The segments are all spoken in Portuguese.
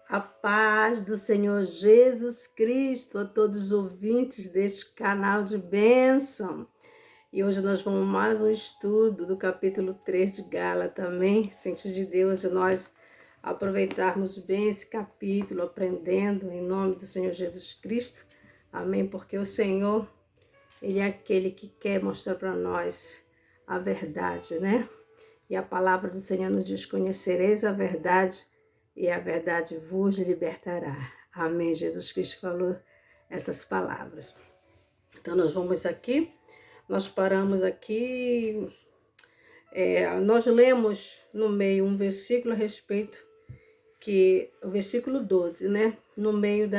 A paz do Senhor Jesus Cristo a todos os ouvintes deste canal de bênção. E hoje nós vamos mais um estudo do capítulo 3 de Gálatas, amém? Sentido de Deus, de nós aproveitarmos bem esse capítulo, aprendendo em nome do Senhor Jesus Cristo, amém? Porque o Senhor, Ele é aquele que quer mostrar para nós a verdade, né? E a palavra do Senhor nos diz: conhecereis a verdade, e a verdade vos libertará. Amém. Jesus Cristo falou essas palavras. Então, nós vamos aqui, nós paramos aqui, nós lemos no meio um versículo a respeito, que o versículo 12, né? No meio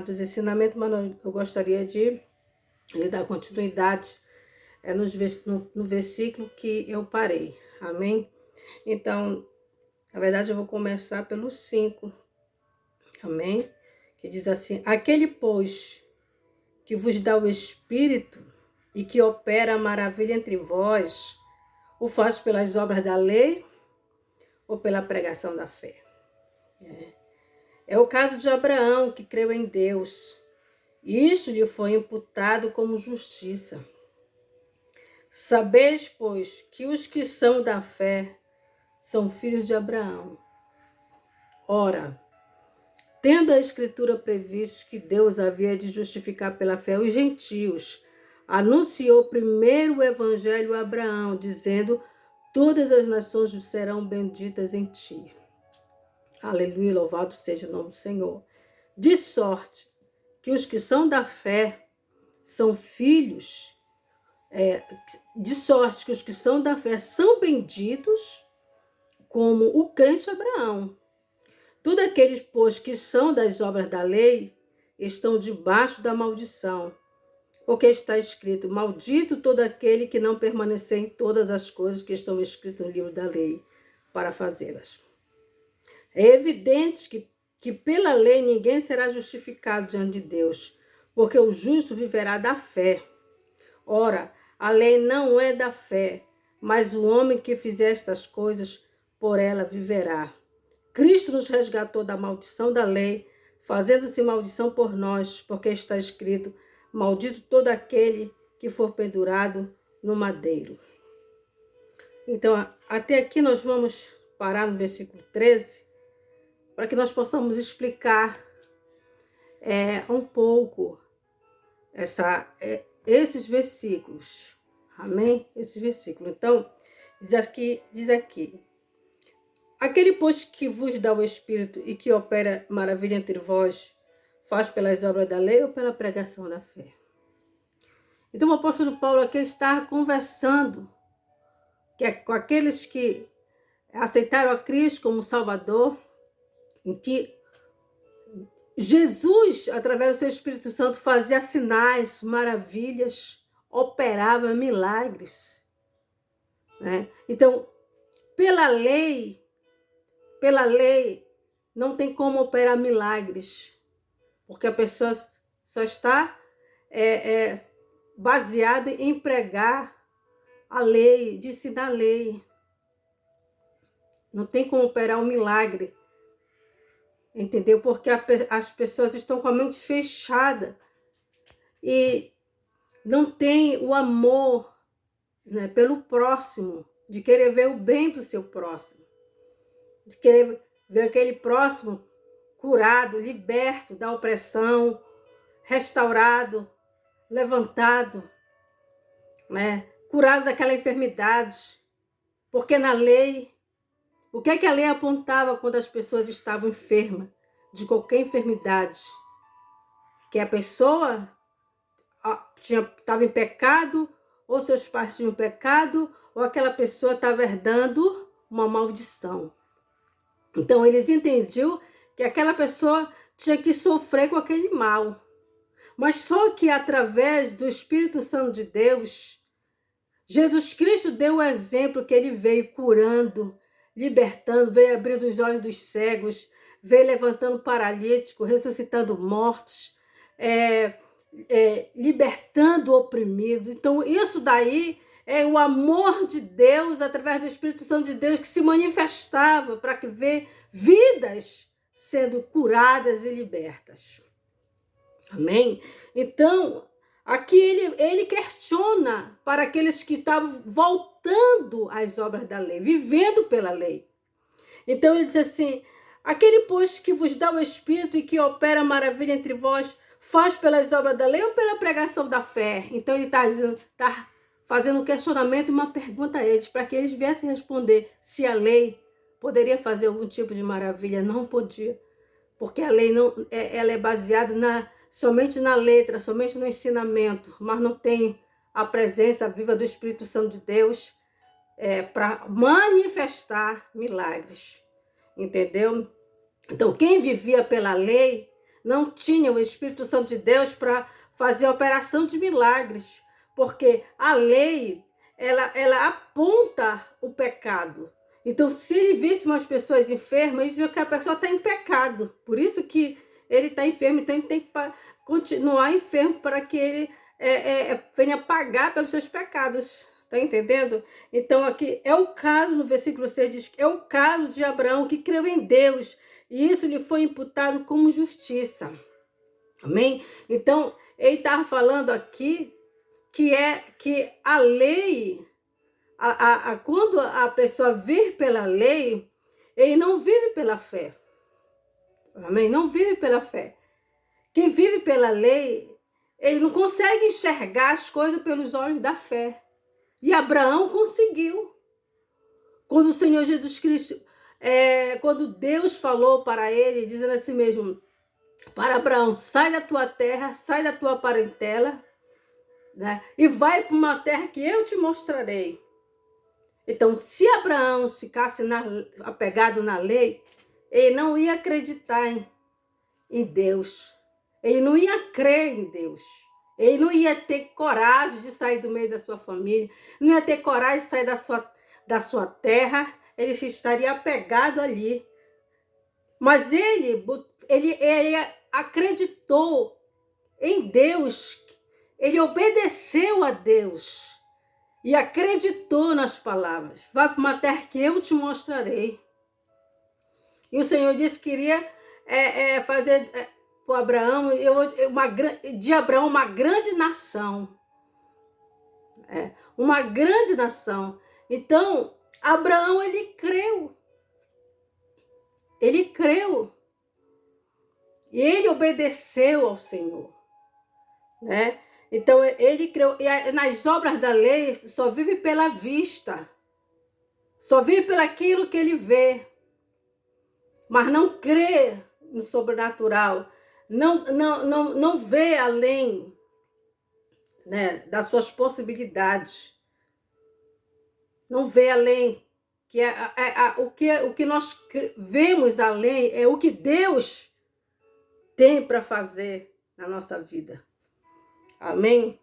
dos ensinamentos, mas eu gostaria de dar continuidade no versículo que eu parei. Amém? Então, na verdade, eu vou começar pelo 5, amém? Que diz assim: aquele, pois, que vos dá o Espírito e que opera a maravilha entre vós, o faz pelas obras da lei ou pela pregação da fé? É o caso de Abraão, que creu em Deus, e isso lhe foi imputado como justiça. Sabeis, pois, que os que são da fé são filhos de Abraão. Ora, tendo a Escritura previsto que Deus havia de justificar pela fé os gentios, anunciou primeiro o Evangelho a Abraão, dizendo: todas as nações serão benditas em ti. Aleluia, louvado seja o nome do Senhor. De sorte que os que são da fé são filhos, de sorte que os que são da fé são benditos, como o crente Abraão. Todos aqueles, pois, que são das obras da lei, estão debaixo da maldição. Porque está escrito: maldito todo aquele que não permanecer em todas as coisas que estão escritas no livro da lei, para fazê-las. É evidente que pela lei ninguém será justificado diante de Deus, porque o justo viverá da fé. Ora, a lei não é da fé, mas o homem que fizer estas coisas, por ela viverá. Cristo nos resgatou da maldição da lei, fazendo-se maldição por nós, porque está escrito: maldito todo aquele que for pendurado no madeiro. Então, até aqui nós vamos parar no versículo 13, para que nós possamos explicar um pouco esses versículos. Amém? Esses versículos. Então, diz aqui: aquele, pois, que vos dá o Espírito e que opera maravilha entre vós, faz pelas obras da lei ou pela pregação da fé? Então, o apóstolo Paulo aqui está conversando com aqueles que aceitaram a Cristo como Salvador, em que Jesus, através do seu Espírito Santo, fazia sinais, maravilhas, operava milagres, né? Então, pela lei, não tem como operar milagres, porque a pessoa só está baseada em pregar a lei, de ensinar a lei. Não tem como operar um milagre, entendeu? Porque as pessoas estão com a mente fechada e não tem o amor, né, pelo próximo, de querer ver o bem do seu próximo, de querer ver aquele próximo curado, liberto da opressão, restaurado, levantado, né, curado daquela enfermidade. Porque na lei, o que é que a lei apontava quando as pessoas estavam enfermas de qualquer enfermidade? Que a pessoa estava em pecado, ou seus pais tinham pecado, ou aquela pessoa estava herdando uma maldição. Então, eles entendiam que aquela pessoa tinha que sofrer com aquele mal. Mas só que através do Espírito Santo de Deus, Jesus Cristo deu o exemplo que ele veio curando, libertando, veio abrindo os olhos dos cegos, veio levantando paralíticos, ressuscitando mortos, libertando o oprimido. Então, isso daí é o amor de Deus, através do Espírito Santo de Deus, que se manifestava para que ver vidas sendo curadas e libertas. Amém? Então, aqui ele questiona para aqueles que estavam voltando às obras da lei, vivendo pela lei. Então ele diz assim: aquele, pois, que vos dá o Espírito e que opera maravilha entre vós, faz pelas obras da lei ou pela pregação da fé? Então ele está fazendo um questionamento, uma pergunta a eles, para que eles viessem responder se a lei poderia fazer algum tipo de maravilha. Não podia, porque a lei não, ela é baseada somente na letra, somente no ensinamento, mas não tem a presença viva do Espírito Santo de Deus para manifestar milagres, entendeu? Então, quem vivia pela lei não tinha o Espírito Santo de Deus para fazer a operação de milagres, porque a lei, ela aponta o pecado. Então, se ele visse umas pessoas enfermas, ele dizia que a pessoa está em pecado. Por isso que ele está enfermo, então ele tem que continuar enfermo para que ele venha pagar pelos seus pecados. Está entendendo? Então, aqui é o caso, no versículo 6 diz que é o caso de Abraão, que creu em Deus, e isso lhe foi imputado como justiça. Amém? Então, ele estava falando aqui que a lei, quando a pessoa vive pela lei, ele não vive pela fé. Amém? Não vive pela fé. Quem vive pela lei, ele não consegue enxergar as coisas pelos olhos da fé. E Abraão conseguiu. Quando o Senhor Jesus Cristo, quando Deus falou para ele, dizendo assim mesmo, para Abraão: sai da tua terra, sai da tua parentela, né, e vai para uma terra que eu te mostrarei. Então, se Abraão ficasse apegado na lei, ele não ia acreditar em Deus. Ele não ia crer em Deus. Ele não ia ter coragem de sair do meio da sua família, não ia ter coragem de sair da sua terra, ele estaria apegado ali. Mas ele acreditou em Deus, ele obedeceu a Deus e acreditou nas palavras. Vai para uma terra que eu te mostrarei. E o Senhor disse que queria fazer para Abraão, de Abraão uma grande nação. Uma grande nação. Então, Abraão, ele creu. Ele creu. E ele obedeceu ao Senhor. Né? Então, ele creu. E nas obras da lei, só vive pela vista. Só vive pelaquilo que ele vê. Mas não crê no sobrenatural. Não vê além, né, das suas possibilidades. Não vê além. O que nós vemos além é o que Deus tem para fazer na nossa vida. Amém?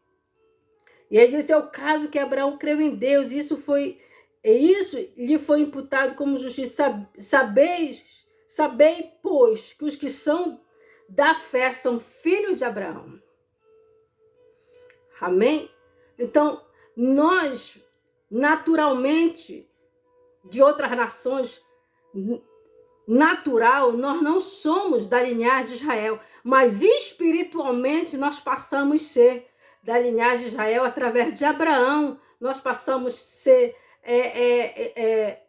E aí esse é o caso que Abraão creu em Deus. Isso lhe foi imputado como justiça. Sabei, pois, que os que são da fé são filhos de Abraão. Amém? Então, nós, naturalmente, de outras nações, natural, nós não somos da linhagem de Israel, mas espiritualmente nós passamos a ser da linhagem de Israel através de Abraão. Nós passamos a ser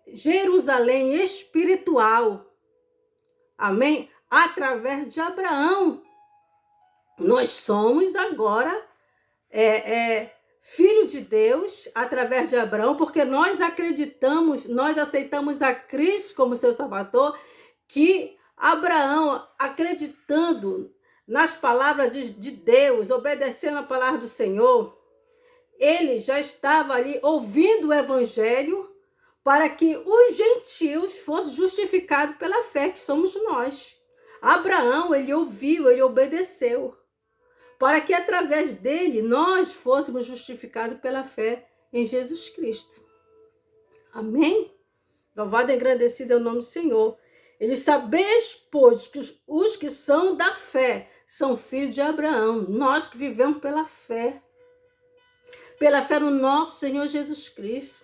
Jerusalém espiritual. Amém? Através de Abraão. Nós somos agora filho de Deus através de Abraão, porque nós acreditamos, nós aceitamos a Cristo como seu Salvador, que Abraão, acreditando nas palavras de Deus, obedecendo a palavra do Senhor, ele já estava ali ouvindo o Evangelho para que os gentios fossem justificados pela fé, que somos nós. Abraão, ele ouviu, ele obedeceu, para que através dele nós fôssemos justificados pela fé em Jesus Cristo. Amém? Louvado e agradecido é o nome do Senhor. Ele sabeis, pois, que os que são da fé são filhos de Abraão. Nós que vivemos pela fé no nosso Senhor Jesus Cristo.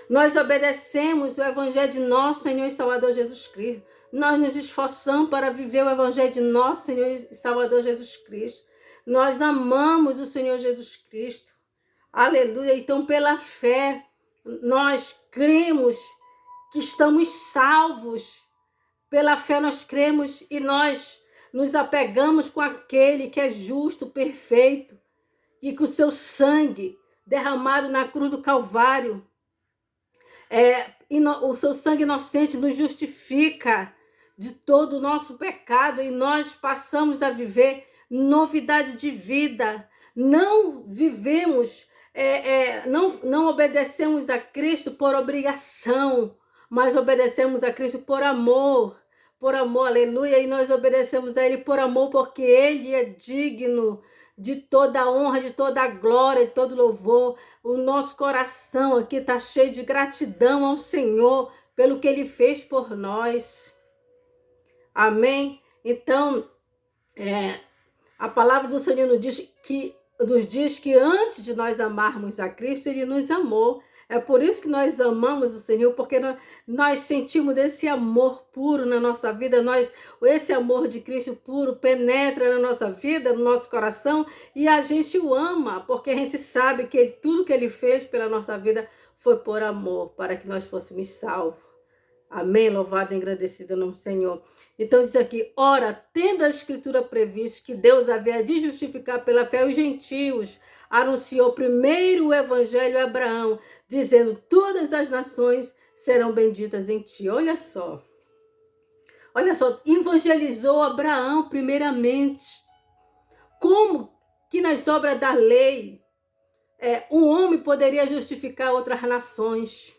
Nós obedecemos o Evangelho de nosso Senhor e Salvador Jesus Cristo. nós nos esforçamos para viver o evangelho de nosso Senhor e Salvador Jesus Cristo. Nós amamos o Senhor Jesus Cristo. Aleluia. Então, pela fé, nós cremos que estamos salvos. Pela fé nós cremos e nós nos apegamos com aquele que é justo, perfeito, e com o seu sangue derramado na cruz do Calvário, o seu sangue inocente nos justifica de todo o nosso pecado e nós passamos a viver novidade de vida. Não vivemos, não obedecemos a Cristo por obrigação, mas obedecemos a Cristo por amor, aleluia, e nós obedecemos a Ele por amor, porque Ele é digno de toda a honra, de toda a glória, de todo louvor. O nosso coração aqui está cheio de gratidão ao Senhor pelo que Ele fez por nós. Amém? Então, a palavra do Senhor nos diz que antes de nós amarmos a Cristo, Ele nos amou. É por isso que nós amamos o Senhor, porque nós sentimos esse amor puro na nossa vida, esse amor de Cristo puro penetra na nossa vida, no nosso coração, e a gente o ama, porque a gente sabe que tudo que Ele fez pela nossa vida foi por amor, para que nós fôssemos salvos. Amém? Louvado e engrandecido o nome do Senhor. Então diz aqui, ora, tendo a Escritura previsto que Deus havia de justificar pela fé os gentios, anunciou primeiro o Evangelho a Abraão, dizendo, todas as nações serão benditas em ti. Olha só, evangelizou Abraão primeiramente. Como que nas obras da lei, um homem poderia justificar outras nações?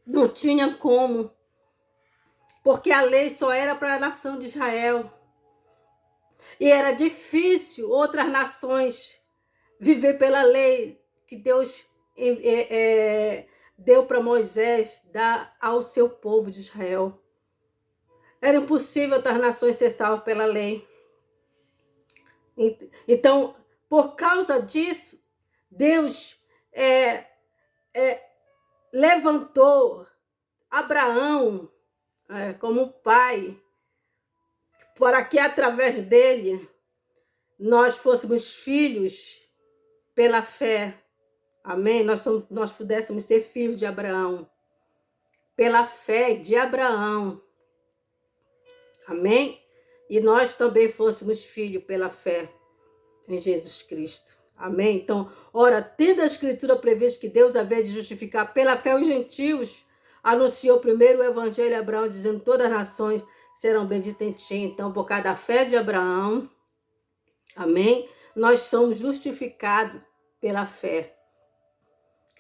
Não tinha como, porque a lei só era para a nação de Israel. E era difícil outras nações viver pela lei que Deus deu para Moisés dar ao seu povo de Israel. Era impossível outras nações ser salvas pela lei. Então, por causa disso, Deus levantou Abraão como pai, para que através dele nós fôssemos filhos pela fé. Amém? Nós pudéssemos ser filhos de Abraão, pela fé de Abraão. Amém? E nós também fôssemos filhos pela fé em Jesus Cristo. Amém? Então, ora, tendo a Escritura previsto que Deus havia de justificar pela fé os gentios, anunciou primeiro o Evangelho a Abraão, dizendo, todas as nações serão benditas em ti. Então, por causa da fé de Abraão, amém? Nós somos justificados pela fé.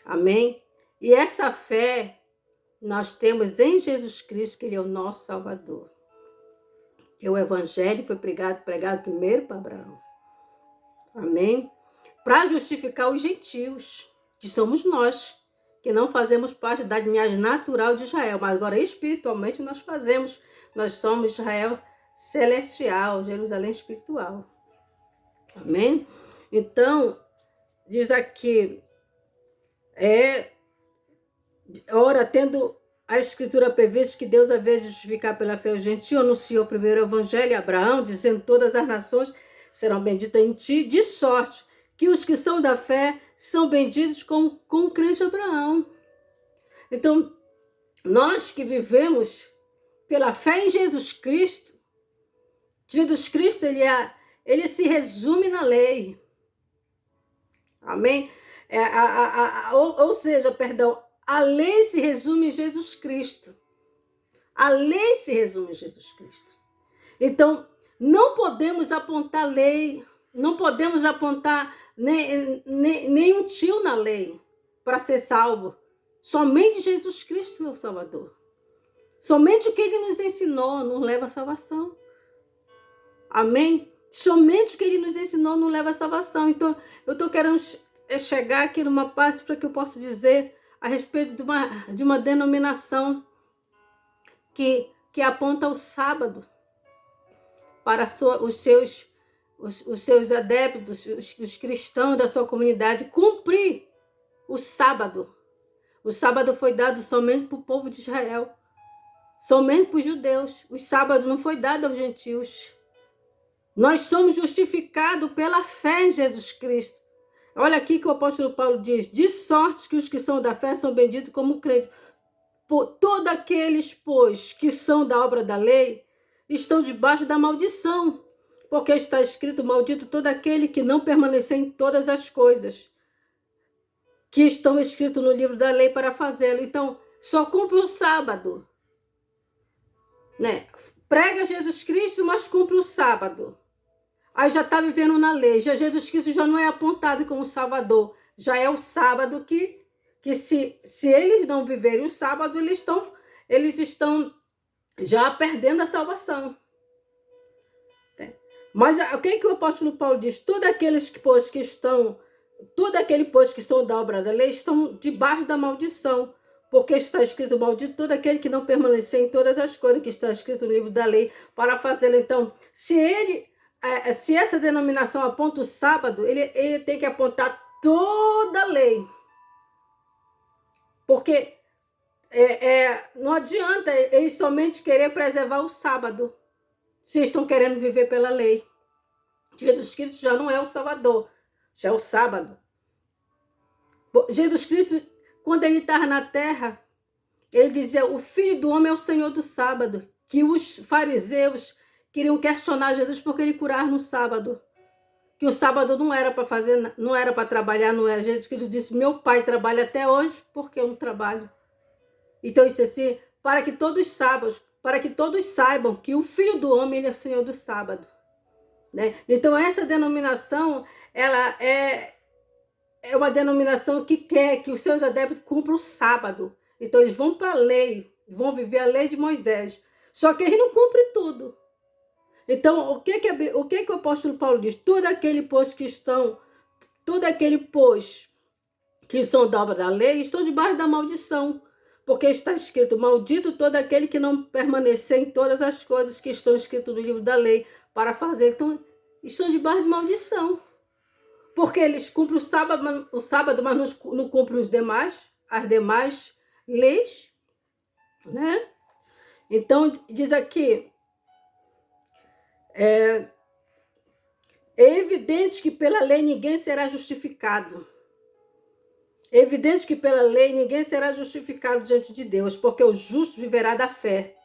Amém? E essa fé nós temos em Jesus Cristo, que Ele é o nosso Salvador. Que o Evangelho foi pregado primeiro para Abraão. Amém? Para justificar os gentios, que somos nós, que não fazemos parte da linhagem natural de Israel, mas agora espiritualmente nós fazemos. Nós somos Israel celestial, Jerusalém espiritual. Amém? Então, diz aqui, ora, tendo a Escritura prevista que Deus havia de justificar pela fé o gentio, anunciou primeiro o Evangelho a Abraão, dizendo, todas as nações serão benditas em ti, de sorte que os que são da fé são benditos com o crente Abraão. Então, nós que vivemos pela fé em Jesus Cristo, ele se resume na lei. Amém? Ou seja, a lei se resume em Jesus Cristo. A lei se resume em Jesus Cristo. Então, não podemos apontar lei, não podemos apontar nenhum tio na lei para ser salvo. Somente Jesus Cristo é o Salvador. Somente o que Ele nos ensinou nos leva à salvação. Amém? Somente o que Ele nos ensinou nos leva à salvação. Então, eu estou querendo chegar aqui numa parte para que eu possa dizer a respeito de uma denominação que aponta o sábado para os seus adeptos, os cristãos da sua comunidade, cumprir o sábado. O sábado foi dado somente para o povo de Israel. somente para os judeus. O sábado não foi dado aos gentios. Nós somos justificados pela fé em Jesus Cristo. Olha aqui que o apóstolo Paulo diz: de sorte que os que são da fé são benditos como crentes. Por todos aqueles, pois, que são da obra da lei, estão debaixo da maldição, porque está escrito: maldito todo aquele que não permanecer em todas as coisas que estão escritas no livro da lei para fazê-lo. Então, só cumpre o sábado, né? Prega Jesus Cristo, mas cumpre o sábado. Aí já está vivendo na lei. Já Jesus Cristo já não é apontado como Salvador. Já é o sábado que se eles não viverem o sábado, eles estão já perdendo a salvação. Mas o que o apóstolo Paulo diz? Todos aqueles que estão da obra da lei estão debaixo da maldição, porque está escrito: maldito todo aquele que não permanecer em todas as coisas que está escrito no livro da lei para fazê-lo. Então, se essa denominação aponta o sábado, ele tem que apontar toda a lei. Porque não adianta eles somente querer preservar o sábado, se estão querendo viver pela lei. Jesus Cristo já não é o Salvador, já é o sábado. Jesus Cristo, quando ele estava na terra, ele dizia: o Filho do Homem é o Senhor do sábado. Que os fariseus queriam questionar Jesus porque ele curava no sábado. Que o sábado não era para fazer, não era para trabalhar, não era. Jesus Cristo disse: meu Pai trabalha até hoje, porque eu não trabalho. Então, isso assim, para que todos saibam que o Filho do Homem ele é o Senhor do sábado. Né? Então, essa denominação, ela é uma denominação que quer que os seus adeptos cumpram o sábado. Então, eles vão para a lei, vão viver a lei de Moisés. Só que eles não cumprem tudo. Então, o que o apóstolo Paulo diz? Todo aquele, pois, que são da obra da lei, estão debaixo da maldição. Porque está escrito: maldito todo aquele que não permanecer em todas as coisas que estão escritas no livro da lei para fazer. Então, estão debaixo de maldição. Porque eles cumprem o sábado, mas não cumprem as demais leis. Né? Então, diz aqui: é evidente que pela lei ninguém será justificado. É evidente que pela lei ninguém será justificado diante de Deus, porque o justo viverá da fé.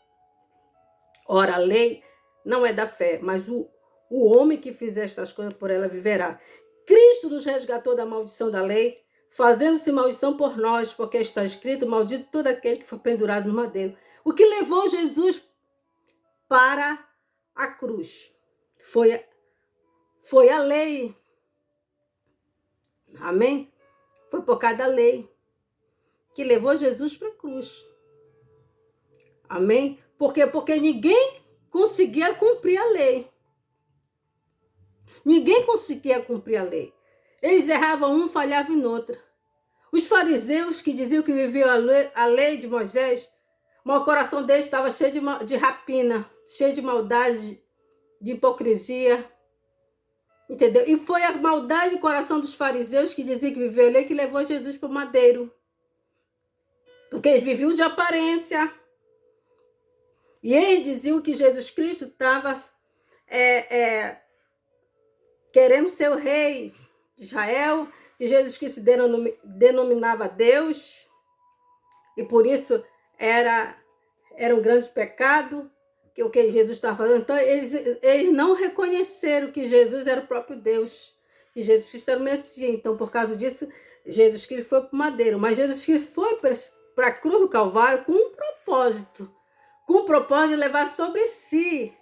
Ora, a lei não é da fé, mas o homem que fizer estas coisas por ela viverá. Cristo nos resgatou da maldição da lei, fazendo-se maldição por nós, porque está escrito: maldito todo aquele que foi pendurado no madeiro. O que levou Jesus para a cruz foi a lei. Amém? Foi por causa da lei que levou Jesus para a cruz. Amém? Por quê? Porque ninguém conseguia cumprir a lei. Ninguém conseguia cumprir a lei. Eles erravam um, falhavam em outra. Os fariseus que diziam que viviam a lei de Moisés, mas o coração deles estava cheio de rapina, cheio de maldade, de hipocrisia. Entendeu? E foi a maldade do coração dos fariseus que diziam que viviam a lei que levou Jesus para o madeiro. Porque eles viviam de aparência. E eles diziam que Jesus Cristo estava querendo ser o rei de Israel, que Jesus Cristo se denominava Deus, e por isso era um grande pecado que o que Jesus estava fazendo. Então, eles não reconheceram que Jesus era o próprio Deus, que Jesus Cristo era o Messias. Então, por causa disso, Jesus Cristo foi para o madeiro. Mas Jesus Cristo foi para a cruz do Calvário com um propósito. Com o propósito de levar sobre si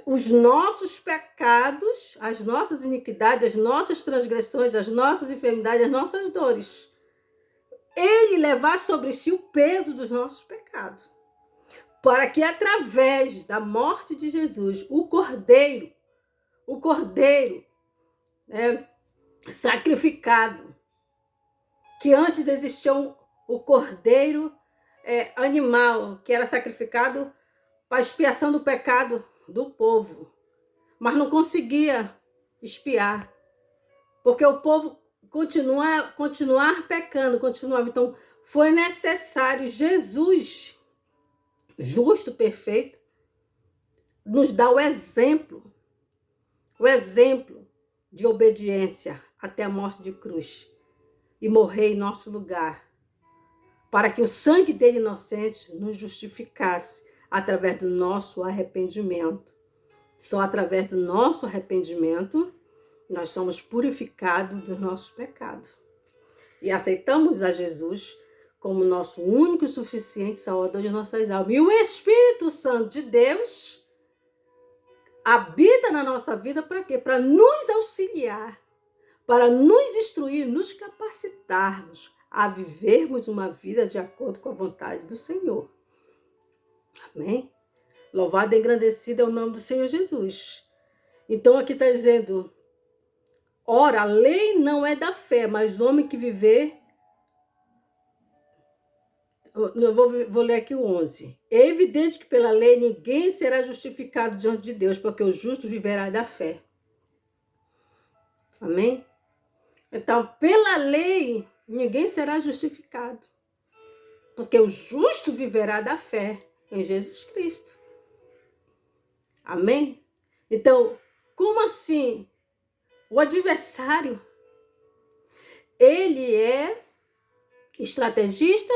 os nossos pecados, as nossas iniquidades, as nossas transgressões, as nossas enfermidades, as nossas dores. Ele levar sobre si o peso dos nossos pecados. Para que através da morte de Jesus, o Cordeiro, sacrificado, que antes existia o Cordeiro animal, que era sacrificado para expiação do pecado do povo, mas não conseguia expiar, porque o povo continuar pecando, continuava. Então, foi necessário Jesus justo, perfeito, nos dá o exemplo de obediência até a morte de cruz e morrer em nosso lugar, para que o sangue dele inocente nos justificasse através do nosso arrependimento. Só através do nosso arrependimento nós somos purificados dos nossos pecados e aceitamos a Jesus como nosso único e suficiente Salvador de nossas almas. E o Espírito Santo de Deus habita na nossa vida para quê? Para nos auxiliar, para nos instruir, nos capacitarmos a vivermos uma vida de acordo com a vontade do Senhor. Amém? Louvado e engrandecido é o nome do Senhor Jesus. Então aqui está dizendo, ora, a lei não é da fé, mas o homem que viver... Eu vou ler aqui o 11. É evidente que pela lei ninguém será justificado diante de Deus, porque o justo viverá da fé. Amém? Então, pela lei, ninguém será justificado, porque o justo viverá da fé em Jesus Cristo. Amém? Então, como assim? O adversário, ele é estrategista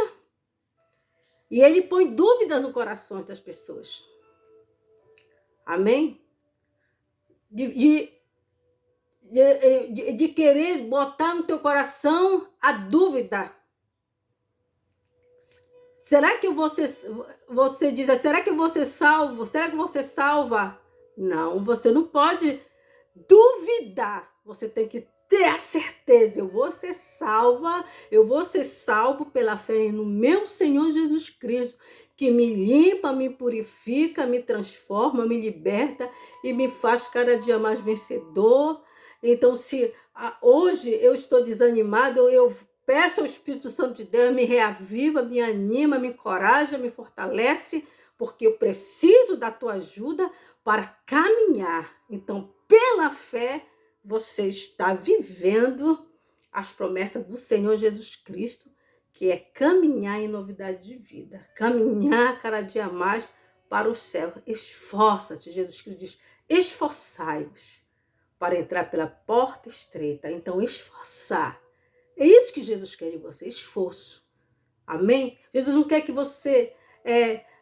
e ele põe dúvidas no coração das pessoas. Amém? De querer botar no teu coração a dúvida. Será que você diz, será que eu vou ser salvo? Será que você salva? Não, você não pode duvidar. Você tem que ter a certeza, eu vou ser salvo pela fé no meu Senhor Jesus Cristo, que me limpa, me purifica, me transforma, me liberta e me faz cada dia mais vencedor. Então, se hoje eu estou desanimado, eu peço ao Espírito Santo de Deus, me reaviva, me anima, me encoraja, me fortalece, porque eu preciso da tua ajuda para caminhar. Então, pela fé, você está vivendo as promessas do Senhor Jesus Cristo, que é caminhar em novidade de vida, caminhar cada dia mais para o céu. Esforça-te, Jesus Cristo diz, esforçai-vos para entrar pela porta estreita. Então, esforçar. É isso que Jesus quer de você, esforço. Amém? Jesus não quer que você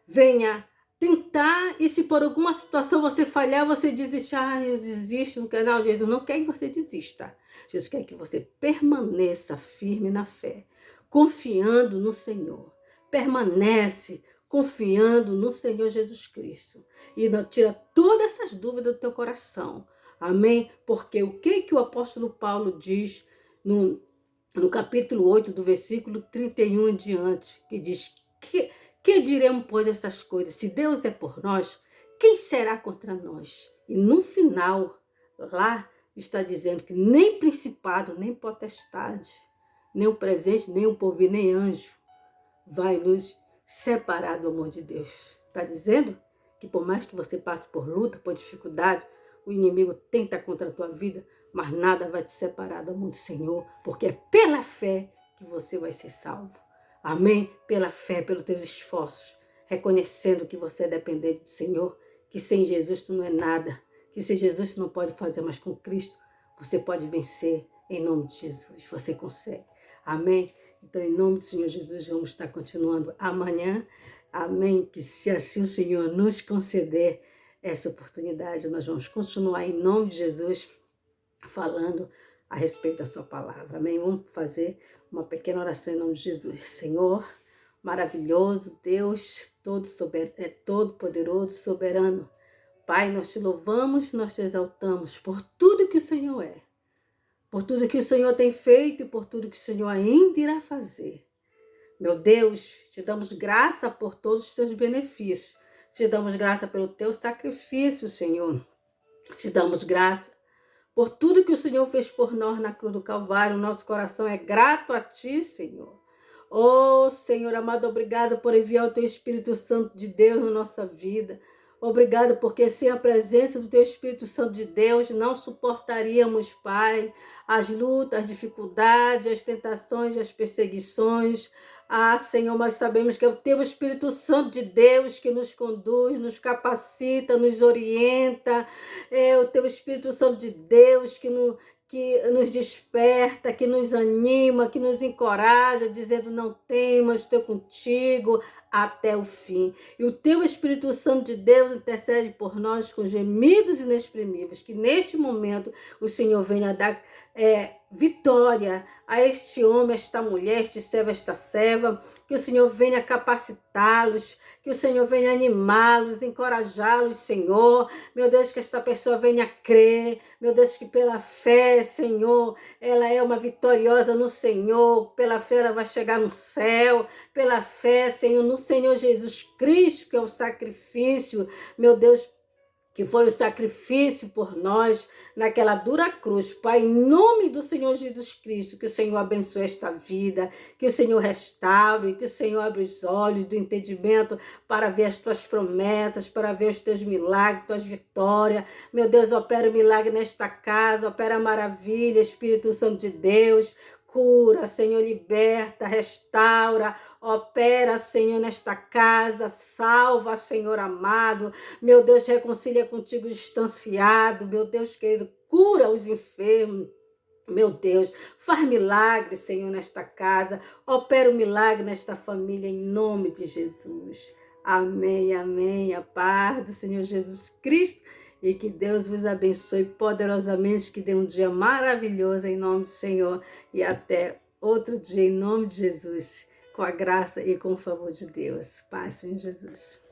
venha tentar e se por alguma situação você falhar, você desistir. Eu desisto, não quero. Não, Jesus não quer que você desista. Jesus quer que você permaneça firme na fé, confiando no Senhor. Permanece confiando no Senhor Jesus Cristo. E não tira todas essas dúvidas do teu coração. Amém? Porque o que o apóstolo Paulo diz no capítulo 8, do versículo 31 em diante, que diz que diremos, pois, essas coisas? Se Deus é por nós, quem será contra nós? E no final, lá está dizendo que nem principado, nem potestade, nem o presente, nem o porvir, nem anjo vai nos separar do amor de Deus. Está dizendo que por mais que você passe por luta, por dificuldade, o inimigo tenta contra a tua vida, mas nada vai te separar do amor do Senhor, porque é pela fé que você vai ser salvo. Amém? Pela fé, pelos teus esforços, reconhecendo que você é dependente do Senhor, que sem Jesus tu não é nada, que sem Jesus tu não pode fazer, mas com Cristo você pode vencer em nome de Jesus, você consegue. Amém? Então, em nome do Senhor Jesus, vamos estar continuando amanhã. Amém? Que se assim o Senhor nos conceder essa oportunidade, nós vamos continuar em nome de Jesus falando a respeito da sua palavra. Amém? Vamos fazer uma pequena oração em nome de Jesus. Senhor, maravilhoso, Deus, todo-poderoso, soberano. Pai, nós te louvamos, nós te exaltamos por tudo que o Senhor é, por tudo que o Senhor tem feito e por tudo que o Senhor ainda irá fazer. Meu Deus, te damos graça por todos os teus benefícios. Te damos graça pelo teu sacrifício, Senhor. Te damos graça por tudo que o Senhor fez por nós na cruz do Calvário. O nosso coração é grato a ti, Senhor. Oh, Senhor amado, obrigado por enviar o teu Espírito Santo de Deus na nossa vida. Obrigado, porque sem a presença do teu Espírito Santo de Deus, não suportaríamos, Pai, as lutas, as dificuldades, as tentações, as perseguições, Ah, Senhor, nós sabemos que é o Teu Espírito Santo de Deus que nos conduz, nos capacita, nos orienta. É o Teu Espírito Santo de Deus que nos desperta, que nos anima, que nos encoraja, dizendo: não temas, estou contigo até o fim. E o Teu Espírito Santo de Deus intercede por nós com gemidos inexprimíveis. Que neste momento o Senhor venha dar vitória a este homem, a esta mulher, este servo, esta serva, que o Senhor venha capacitá-los, que o Senhor venha animá-los, encorajá-los, Senhor. Meu Deus, que esta pessoa venha crer, meu Deus, que pela fé, Senhor, ela é uma vitoriosa no Senhor, pela fé ela vai chegar no céu, pela fé, Senhor, no Senhor Jesus Cristo, que é o sacrifício, meu Deus, que foi o sacrifício por nós naquela dura cruz. Pai, em nome do Senhor Jesus Cristo, que o Senhor abençoe esta vida, que o Senhor restaure, que o Senhor abra os olhos do entendimento para ver as tuas promessas, para ver os teus milagres, tuas vitórias. Meu Deus, opera o milagre nesta casa, opera a maravilha, Espírito Santo de Deus. Cura, Senhor, liberta, restaura, opera, Senhor, nesta casa, salva, Senhor amado, meu Deus, reconcilia contigo distanciado, meu Deus querido, cura os enfermos, meu Deus, faz milagre, Senhor, nesta casa, opera o milagre nesta família, em nome de Jesus. Amém, amém, a paz do Senhor Jesus Cristo, e que Deus vos abençoe poderosamente, que dê um dia maravilhoso em nome do Senhor, e até outro dia em nome de Jesus, com a graça e com o favor de Deus. Paz em Jesus.